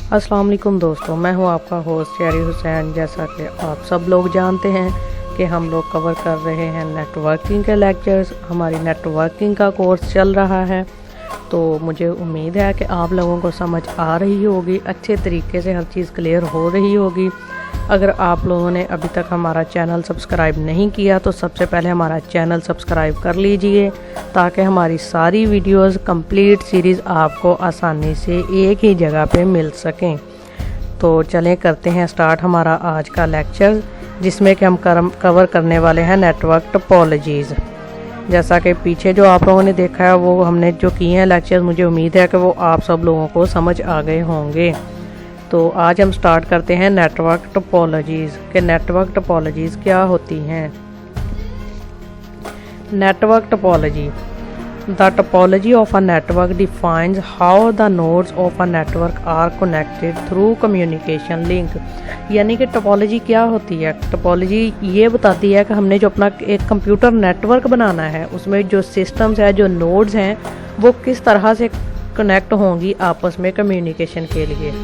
अस्सलाम वालेकुम दोस्तों, मैं हूं आपका होस्ट यारी हुसैन। जैसा कि आप सब लोग जानते हैं कि हम लोग कवर कर रहे हैं नेटवर्किंग के लेक्चर्स। हमारी नेटवर्किंग का कोर्स चल रहा है, तो मुझे उम्मीद है कि आप लोगों को समझ आ रही होगी, अच्छे तरीके से हर चीज़ क्लियर हो रही होगी। अगर आप लोगों ने अभी तक हमारा चैनल सब्सक्राइब नहीं किया तो सबसे पहले हमारा चैनल सब्सक्राइब कर लीजिए, ताकि हमारी सारी वीडियोस कंप्लीट सीरीज़ आपको आसानी से एक ही जगह पे मिल सकें। तो चलें करते हैं स्टार्ट हमारा आज का लेक्चर, जिसमें कि हम कवर करने वाले हैं नेटवर्क टोपोलॉजीज़। जैसा कि पीछे जो आप लोगों ने देखा है वो हमने जो किए हैं लेक्चर, मुझे उम्मीद है कि वो आप सब लोगों को समझ आ गए होंगे। तो आज हम स्टार्ट करते हैं नेटवर्क टोपोलॉजीज़ के नेटवर्क टोपोलॉजीज़ क्या होती हैं। Network topology, the topology of a network defines how the nodes of a network are connected through communication link. यानी कि टोपोलॉजी क्या होती है? टोपोलॉजी ये बताती है कि हमने जो अपना एक कंप्यूटर नेटवर्क बनाना है, उसमें जो सिस्टम्स है, जो नोड्स हैं, वो किस तरह से कनेक्ट होंगी आपस में कम्युनिकेशन के लिए।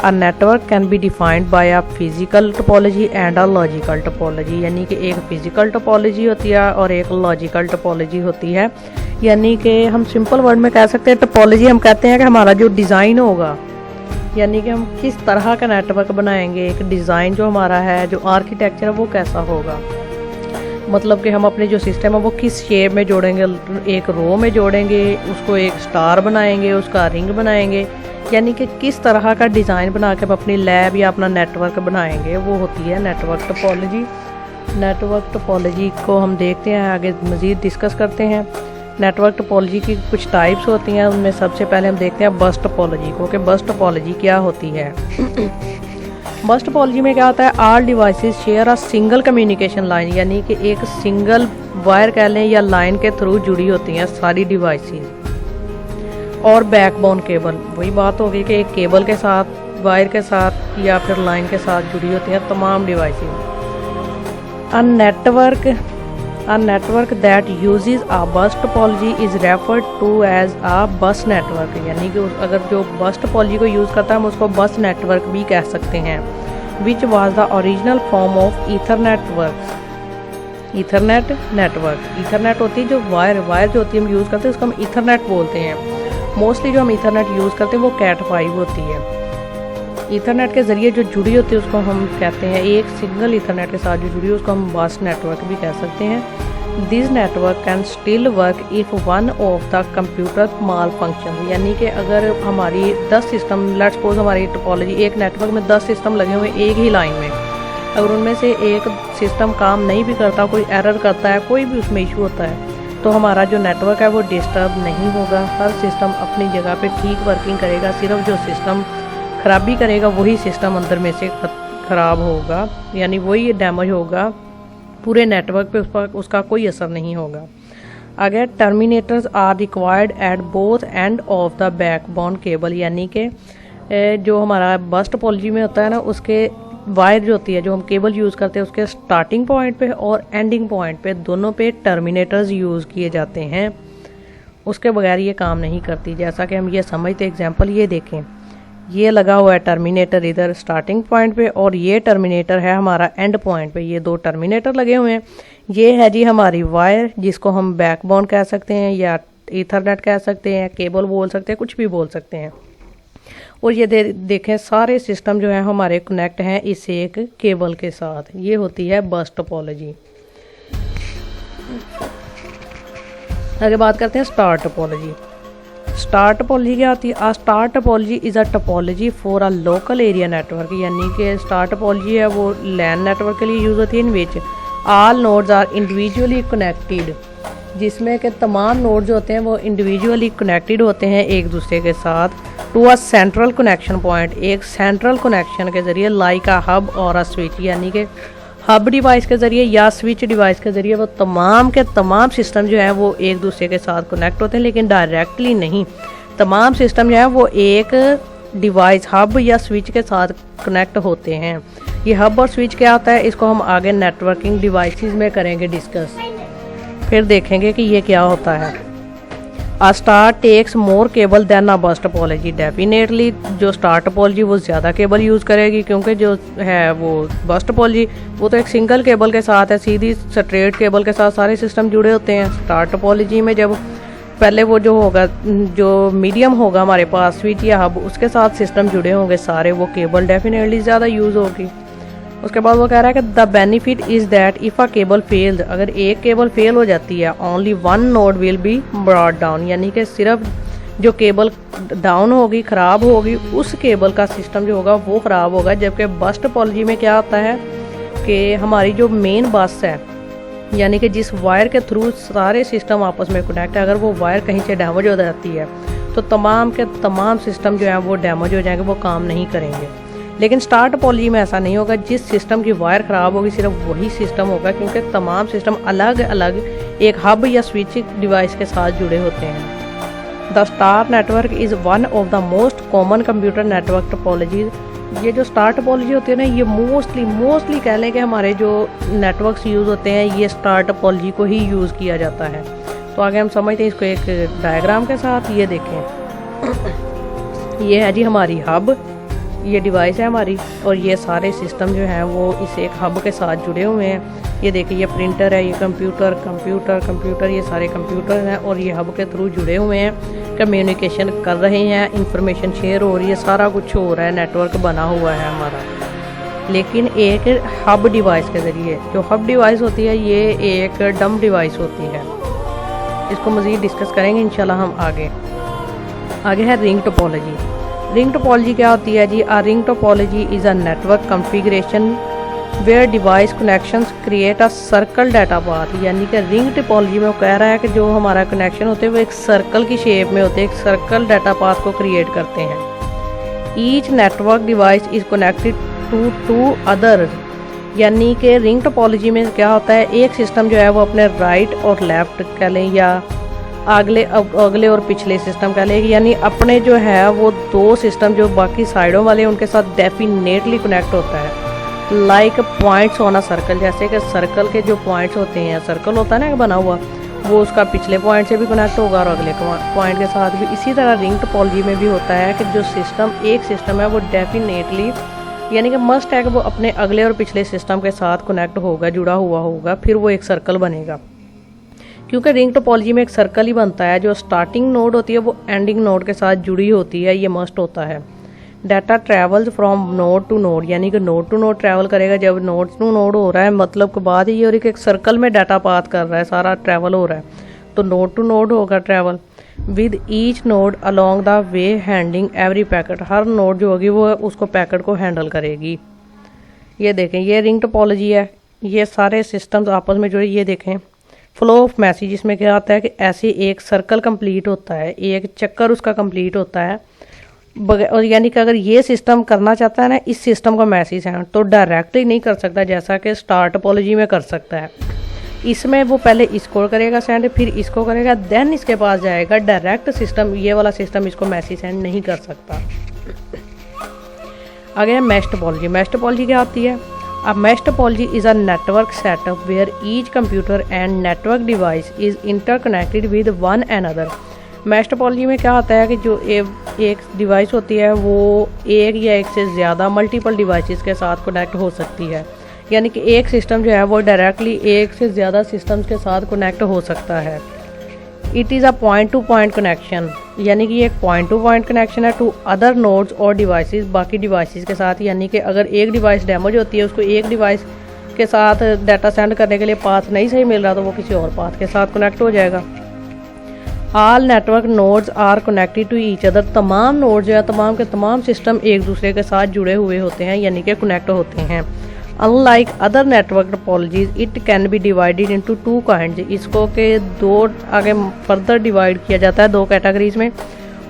A network can be defined by a physical topology and a logical topology। यानी कि एक फिजिकल टोपोलॉजी होती है और एक लॉजिकल टोपोलॉजी होती है। यानी कि हम सिंपल वर्ड में कह सकते हैं टोपोलॉजी हम कहते हैं कि हमारा जो डिज़ाइन होगा, यानी कि हम किस तरह का नेटवर्क बनाएंगे, एक डिज़ाइन जो हमारा है, जो आर्किटेक्चर है वो कैसा होगा। मतलब कि हम अपने जो सिस्टम है वो किस शेप में जोड़ेंगे, एक रो में जोड़ेंगे, उसको एक स्टार बनाएंगे, उसका रिंग बनाएंगे, यानी कि किस तरह का डिज़ाइन बना के हम अपनी लैब या अपना नेटवर्क बनाएंगे, वो होती है नेटवर्क टोपोलॉजी। नेटवर्क टोपोलॉजी को हम देखते हैं, आगे मज़ीद डिस्कस करते हैं। नेटवर्क टोपोलॉजी की कुछ टाइप्स होती हैं, उनमें सबसे पहले हम देखते हैं बस टोपोलॉजी को, कि बस टोपोलॉजी क्या होती है। बस टोपोलॉजी में क्या होता है? All devices share a single communication line, यानी कि एक सिंगल वायर कह लें या लाइन के थ्रू जुड़ी होती हैं सारी डिवाइसेस। और बैकबोन केबल, वही बात होगी कि एक केबल के साथ, वायर के साथ या फिर लाइन के साथ जुड़ी होती हैं तमाम devices. A network that uses a bus topology is referred to as a bus network. यानी कि अगर जो बस टोपोलॉजी को यूज़ करता है हम उसको बस नेटवर्क भी कह सकते हैं। Which was the original form of Ethernet work. Ethernet network, Ethernet होती है जो वायर जो होती है हम यूज़ करते हैं उसको हम ईथरनेट बोलते हैं। मोस्टली जो हम ईथरनेट यूज़ करते हैं वो कैट 5 होती है। ईथरनेट के ज़रिए जो जुड़ी होती है उसको हम कहते हैं, एक सिंगल ईथरनेट के साथ जो जुड़ी है उसको हम बस नेटवर्क भी कह सकते हैं। This network can still work if one of the computer mall function. यानी कि अगर हमारी 10 सिस्टम, लेट्स सपोज हमारी टोपोलॉजी, एक नेटवर्क में 10 सिस्टम लगे हुए एक ही लाइन में, अगर उनमें से एक सिस्टम काम नहीं भी करता, कोई एरर करता है, कोई भी उसमें इशू होता है, तो हमारा जो नेटवर्क है वो डिस्टर्ब नहीं होगा। हर सिस्टम अपनी जगह पे ठीक वर्किंग करेगा। सिर्फ जो सिस्टम खराबी करेगा वही सिस्टम अंदर में से ख़राब होगा, यानी वही डैमेज होगा, पूरे नेटवर्क पे उसका कोई असर नहीं होगा। अगर terminators are required at both end of the backbone cable. यानी कि जो हमारा बस टोपोलॉजी में होता है ना, उसके वायर जो होती है, जो हम केबल यूज़ करते हैं, उसके स्टार्टिंग पॉइंट पे और एंडिंग पॉइंट पे दोनों पे टर्मिनेटर्स यूज़ किए जाते हैं। उसके बगैर ये काम नहीं करती। जैसा कि हम ये समझते, एग्जांपल ये देखें, ये लगा हुआ है टर्मिनेटर इधर स्टार्टिंग पॉइंट पे और ये टर्मिनेटर है हमारा एंड पॉइंट पे। ये दो टर्मिनेटर लगे हुए हैं। ये है जी हमारी वायर, जिसको हम बैकबोन कह सकते हैं या ईथरनेट कह सकते हैं, केबल बोल सकते हैं, कुछ भी बोल सकते हैं। और ये देखें सारे सिस्टम जो है हमारे कनेक्ट हैं इस एक केबल के साथ। ये होती है बस टोपोलॉजी। आगे बात करते हैं स्टार टोपोलॉजी। स्टार टोपोलॉजी क्या होती है? A star topology is a topology for a local area network. यानी कि स्टार टोपोलॉजी है वो लैन नेटवर्क के लिए यूज़ होती है, in which all nodes are individually connected, जिसमें के तमाम नोड जो होते हैं वो इंडिविजुअली कनेक्टेड होते हैं एक दूसरे के साथ, to a central connection point, एक सेंट्रल कनेक्शन के ज़रिए, लाइक अ हब और अ स्विच। यानी कि हब डिवाइस के ज़रिए या स्विच डिवाइस के ज़रिए वो तमाम के तमाम सिस्टम जो हैं वो एक दूसरे के साथ कनेक्ट होते हैं, लेकिन डायरेक्टली नहीं। तमाम सिस्टम जो है वो एक डिवाइस, हब या स्विच के साथ कनेक्ट होते हैं। ये हब और स्विच क्या होता है, इसको हम आगे नेटवर्किंग डिवाइसेस में करेंगे डिस्कस, फिर देखेंगे कि ये क्या होता है। A star takes more cable than a bus topology. Definitely जो स्टार टोपोलॉजी वो ज़्यादा केबल यूज़ करेगी, क्योंकि जो है वो बस टोपोलॉजी वो तो एक सिंगल केबल के साथ है, सीधी स्ट्रेट केबल के साथ सारे सिस्टम जुड़े होते हैं। स्टार टोपोलॉजी में जब पहले वो जो होगा, जो मीडियम होगा हमारे पास स्विच या हब, उसके साथ सिस्टम जुड़े होंगे सारे, वो केबल डेफिनेटली ज़्यादा यूज़ होगी। उसके बाद वो कह रहा है कि the benefit is that if a cable failed, अगर एक केबल फेल हो जाती है only one node will be brought down, यानी कि सिर्फ जो केबल डाउन होगी, ख़राब होगी, उस केबल का सिस्टम जो होगा वो ख़राब होगा। जबकि बस टोपोलॉजी में क्या होता है कि हमारी जो मेन बस है, यानी कि जिस वायर के थ्रू सारे सिस्टम आपस में कनेक्ट है, अगर वो वायर कहीं से डैमेज हो जाती है तो तमाम के तमाम सिस्टम जो है वो डैमेज हो जाएंगे, वो काम नहीं करेंगे। लेकिन स्टार टोपोलॉजी में ऐसा नहीं होगा, जिस सिस्टम की वायर ख़राब होगी सिर्फ वही सिस्टम होगा, क्योंकि तमाम सिस्टम अलग अलग एक हब या स्विचिंग डिवाइस के साथ जुड़े होते हैं। The star network is one of the most common computer network topology. ये जो स्टार टोपोलॉजी होती है ना, ये मोस्टली कह लें कि हमारे जो नेटवर्क्स यूज़ होते हैं ये स्टार टोपोलॉजी को ही यूज़ किया जाता है। तो आगे हम समझते हैं इसको एक डायग्राम के साथ। ये देखें, ये है जी हमारी हब, ये डिवाइस है हमारी, और ये सारे सिस्टम जो हैं वो इस एक हब के साथ जुड़े हुए हैं। ये देखिए, ये प्रिंटर है, ये कंप्यूटर, ये सारे कंप्यूटर हैं और ये हब के थ्रू जुड़े हुए हैं, कम्युनिकेशन कर रहे हैं, इंफॉर्मेशन शेयर हो रही है, सारा कुछ हो रहा है, नेटवर्क बना हुआ है हमारा। लेकिन एक हब डिवाइस के ज़रिए, जो हब डिवाइस होती है ये एक डम डिवाइस होती है। इसको मज़ीद डिस्कस करेंगे इंशाल्लाह हम आगे है रिंग टोपोलॉजी। रिंग टोपोलॉजी क्या होती है जी? A ring topology is a network configuration where device connections create a circle data path. यानी कि रिंग टोपोलॉजी में वो कह रहा है कि जो हमारा कनेक्शन होते हैं वो एक सर्कल की शेप में होते हैं, एक सर्कल डाटा पाथ को क्रिएट करते हैं। Each network device is connected to other, यानी कि रिंग टोपोलॉजी में क्या होता है, एक सिस्टम जो है वो अपने राइट और लेफ्ट कह लें या अगले और पिछले सिस्टम कह लें, यानी अपने जो है वो दो सिस्टम जो बाकी साइडों वाले उनके साथ डेफिनेटली कनेक्ट होता है। Like points on a circle, जैसे कि सर्कल के जो पॉइंट्स होते हैं, सर्कल होता है ना बना हुआ, वो उसका पिछले पॉइंट से भी कनेक्ट होगा और अगले पॉइंट के साथ भी। इसी तरह रिंग टोपोलॉजी में भी होता है कि जो सिस्टम एक सिस्टम है वो डेफिनेटली यानी कि मस्ट है कि वो अपने अगले और पिछले सिस्टम के साथ कनेक्ट होगा, जुड़ा हुआ होगा, फिर वो एक सर्कल बनेगा। क्योंकि रिंग टोपोलॉजी में एक सर्कल ही बनता है, जो स्टार्टिंग नोड होती है वो एंडिंग नोड के साथ जुड़ी होती है, ये मस्ट होता है। Data travels from node to node, यानी कि नोड टू नोड ट्रैवल करेगा। जब नोड टू नोड हो रहा है मतलब के बाद ही और एक सर्कल में डाटा पास कर रहा है, सारा ट्रैवल हो रहा है, तो नोड टू नोड होगा travel. With each node along the way handling every packet, her node जो होगी वो उसको पैकेट को हैंडल करेगी। ये देखें, ये रिंग टोपोलॉजी है, ये सारे सिस्टम्स आपस में जुड़े। ये देखें फ्लो ऑफ मैसेज, इसमें क्या आता है कि ऐसे एक सर्कल कंप्लीट होता है, एक चक्कर उसका कंप्लीट होता है। और यानी कि अगर ये सिस्टम करना चाहता है ना, इस सिस्टम का मैसेज है तो डायरेक्टली नहीं कर सकता जैसा कि स्टार टोपोलॉजी में कर सकता है। इसमें वो पहले इसको करेगा सेंड, फिर इसको करेगा, देन इसके पास जाएगा डायरेक्ट सिस्टम। ये वाला सिस्टम इसको मैसेज सेंड नहीं कर सकता। आगे है मैश टोपोलॉजी। मैश टोपोलॉजी क्या होती है? A mesh topology is a network setup where each computer and network device is interconnected with one another. Mesh topology में क्या होता है कि जो एक डिवाइस होती है वो एक या एक से ज़्यादा मल्टीपल डिवाइसेस के साथ कनेक्ट हो सकती है। यानी कि एक सिस्टम जो है वो डायरेक्टली एक से ज़्यादा सिस्टम्स के साथ कनेक्ट हो सकता है। It is a point two point connection, यानी कि ये एक पॉइंट टू पॉइंट कनेक्शन है टू अदर नोड्स और डिवाइसेस, बाकी डिवाइसेस के साथ। यानी कि अगर एक डिवाइस डैमेज होती है, उसको एक डिवाइस के साथ डाटा सेंड करने के लिए पाथ नहीं सही मिल रहा, तो वो किसी और पाथ के साथ कनेक्ट हो जाएगा। All network nodes are connected to each other, तमाम नोड जो है, तमाम के तमाम सिस्टम एक दूसरे के साथ जुड़े हुए होते हैं, यानी कि कनेक्ट होते हैं। Unlike other network topologies it can be divided into two kinds, इसको के दो आगे फर्दर डिवाइड किया जाता है दो कैटेगरीज में,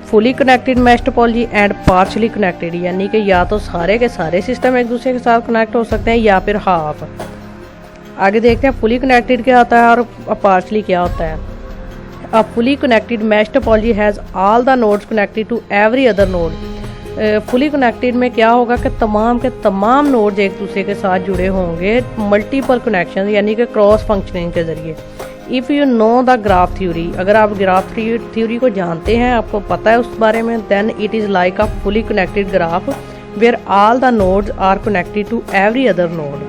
fully connected mesh topology and partially connected, यानी कि या तो सारे के सारे सिस्टम एक दूसरे के साथ कनेक्ट हो सकते हैं या फिर हाफ। आगे देखते हैं फुली कनेक्टेड क्या होता है और पार्शली क्या होता है। A fully connected mesh topology has all the nodes connected to every other node. Fully connected में क्या होगा कि तमाम के तमाम नोड्स एक दूसरे के साथ जुड़े होंगे मल्टीपल कनेक्शन, यानी कि क्रॉस फंक्शनिंग के ज़रिए। If you know the graph theory, अगर आप ग्राफ थ्योरी को जानते हैं, आपको पता है उस बारे में, then it is like a fully connected graph where all the nodes are connected to every other node.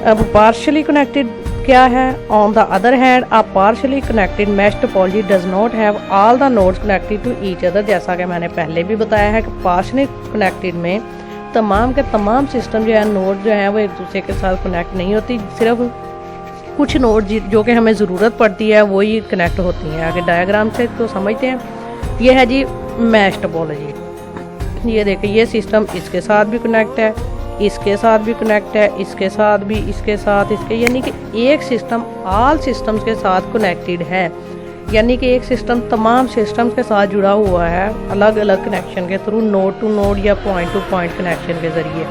अब पार्शियली कनेक्टेड क्या है? On the other hand a partially connected mesh topology does not have all the nodes connected to each other. जैसा कि मैंने पहले भी बताया है कि पार्शियली कनेक्टेड में तमाम के तमाम सिस्टम जो है, नोड जो है वो एक दूसरे के साथ कनेक्ट नहीं होती, सिर्फ कुछ नोड जो कि हमें ज़रूरत पड़ती है वो ही कनेक्ट होती हैं। आगे डायग्राम से तो समझते हैं। ये है जी मैश टोपोलॉजी। ये देखिए, ये सिस्टम इसके साथ भी कनेक्ट है, इसके साथ भी कनेक्ट है, इसके साथ भी, इसके साथ, इसके, यानी कि एक सिस्टम ऑल सिस्टम्स के साथ कनेक्टेड है। यानी कि एक सिस्टम तमाम सिस्टम्स के साथ जुड़ा हुआ है अलग अलग कनेक्शन के थ्रू, नोड टू नोड या पॉइंट टू पॉइंट कनेक्शन के ज़रिए।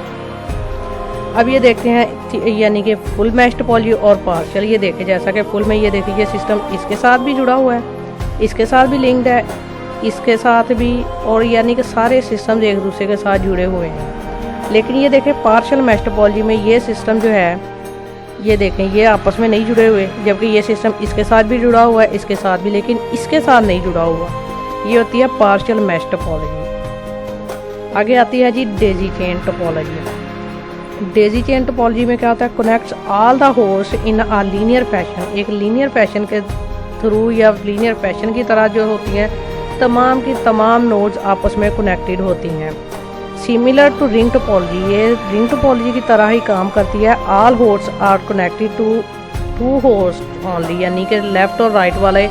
अब ये देखते हैं यानी कि फुल मैश टोपोलॉजी और पार्शियल। ये देखें, जैसा कि फुल में ये देखिए, ये सिस्टम इसके साथ भी जुड़ा हुआ है, इसके साथ भी लिंक्ड है, इसके साथ भी, और यानी कि सारे सिस्टम एक दूसरे के साथ जुड़े हुए हैं। लेकिन ये देखें पार्शियल मैश टोपोलॉजी में ये सिस्टम जो है, ये देखें, ये आपस में नहीं जुड़े हुए, जबकि ये सिस्टम इसके साथ भी जुड़ा हुआ है, इसके साथ भी, लेकिन इसके साथ नहीं जुड़ा हुआ। ये होती है पार्शियल मैश टोपोलॉजी। आगे आती है जी daisy chain topology. Daisy chain topology में क्या होता है? Connects all the host in a linear fashion. एक लीनियर फैशन के थ्रू या लीनियर फैशन की तरह जो होती हैं, तमाम की तमाम नोड्स आपस में कनेक्टेड होती हैं। सिमिलर टू रिंग टोपोलॉजी, ये रिंग टोपोलॉजी की तरह ही काम करती है। All host are connected to host only, यानी कि लेफ्ट और राइट वाले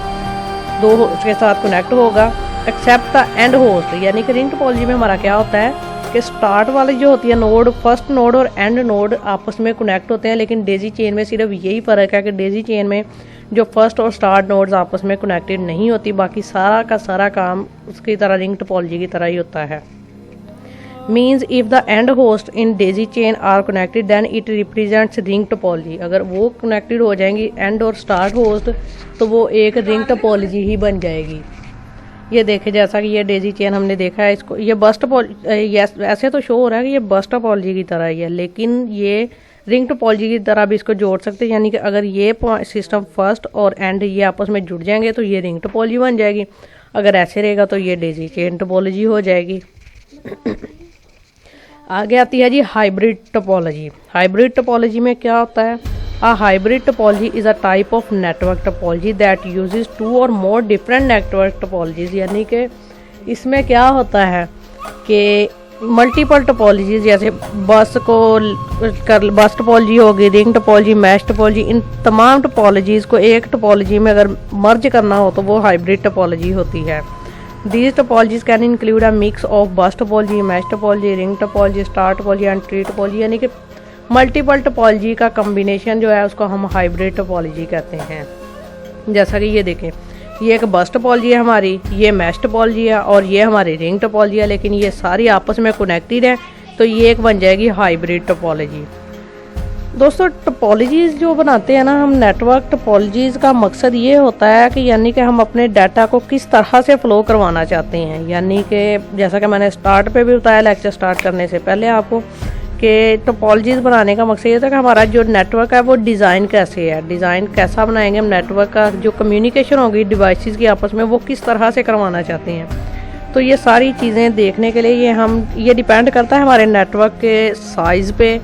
दो होस्ट के साथ कनेक्ट होगा, एक्सेप्ट द एंड होस्ट। यानी कि रिंग टोपोलॉजी में हमारा क्या होता है कि स्टार्ट वाली जो होती है नोड, फर्स्ट नोड और एंड नोड आपस में कनेक्ट होते हैं, लेकिन डेजी चेन में सिर्फ यही फ़र्क है कि डेजी चेन में जो फर्स्ट और स्टार्ट नोड्स आपस में कनेक्टेड नहीं होती, बाकी सारा का सारा काम उसकी तरह रिंग टोपोलॉजी की तरह ही होता है। Means if the end host in daisy chain are connected then it represents ring topology. अगर वो कनेक्टेड हो जाएंगी एंड और स्टार्ट होस्ट, तो वो एक रिंग टोपोलॉजी ही बन जाएगी। ये देखे, जैसा कि ये डेजी चेन हमने देखा है, इसको ये बस टोपोलॉजी ऐसे तो शो हो रहा है कि ये बस टोपोलॉजी की तरह ही है, लेकिन ये रिंग टोपोलॉजी की तरह भी इसको जोड़ सकते हैं। यानी कि अगर ये सिस्टम फर्स्ट और एंड ये आपस में जुड़ जाएंगे तो ये रिंग टोपोलॉजी बन जाएगी। अगर ऐसे रहेगा तो ये डेजी चेन टोपोलॉजी हो जाएगी। आगे आती है G hybrid topology. Hybrid topology में क्या होता है? A hybrid topology is a type of network topology that uses two or more different network topologies. यानी कि इसमें क्या होता है कि मल्टीपल टोपोलॉजीज, जैसे बस टोपोलॉजी होगी, रिंग टोपोलॉजी, मैश टोपोलॉजी, इन तमाम टोपोलॉजीज़ को एक टोपोलॉजी में अगर मर्ज करना हो तो वो हाइब्रिड टोपोलॉजी होती है। These topologies can include a mix of bus topology, mesh topology, ring topology, star topology and tree topology। यानी कि मल्टीपल टोपोलॉजी का कम्बिनेशन जो है उसको हम हाइब्रिड टोपोलॉजी कहते हैं। जैसा कि ये देखें, ये एक बस टोपोलॉजी है हमारी, ये मैश टोपोलॉजी है और ये हमारी रिंग टोपोलॉजी है, लेकिन ये सारी आपस में कनेक्टेड है, तो ये एक बन जाएगी हाइब्रिड टोपोलॉजी। दोस्तों, टोपोलॉजीज़ जो बनाते हैं ना हम, नेटवर्क टोपोलॉजीज़ का मकसद ये होता है कि यानी कि हम अपने डाटा को किस तरह से फ़्लो करवाना चाहते हैं। यानी कि जैसा कि मैंने स्टार्ट पे भी बताया लेक्चर स्टार्ट करने से पहले आपको, कि टोपोलॉजीज़ बनाने का मकसद ये था कि हमारा जो नेटवर्क है वो डिज़ाइन कैसे है, डिज़ाइन कैसा बनाएंगे हम, नेटवर्क का जो कम्युनिकेशन होगी डिवाइसेस की आपस में वो किस तरह से करवाना चाहते हैं। तो ये सारी चीज़ें देखने के लिए ये डिपेंड करता है हमारे नेटवर्क के साइज़ पे,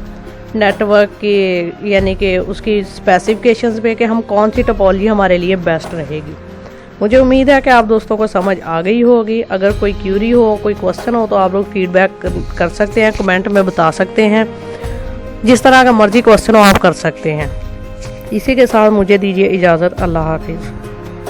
नेटवर्क की यानी कि उसकी स्पेसिफिकेशंस पे, कि हम कौन सी टोपोलॉजी हमारे लिए बेस्ट रहेगी। मुझे उम्मीद है कि आप दोस्तों को समझ आ गई होगी। अगर कोई क्यूरी हो, कोई क्वेश्चन हो, तो आप लोग फीडबैक कर सकते हैं, कमेंट में बता सकते हैं। जिस तरह का मर्जी क्वेश्चन हो आप कर सकते हैं। इसी के साथ मुझे दीजिए इजाज़त। अल्लाह हाफिज़।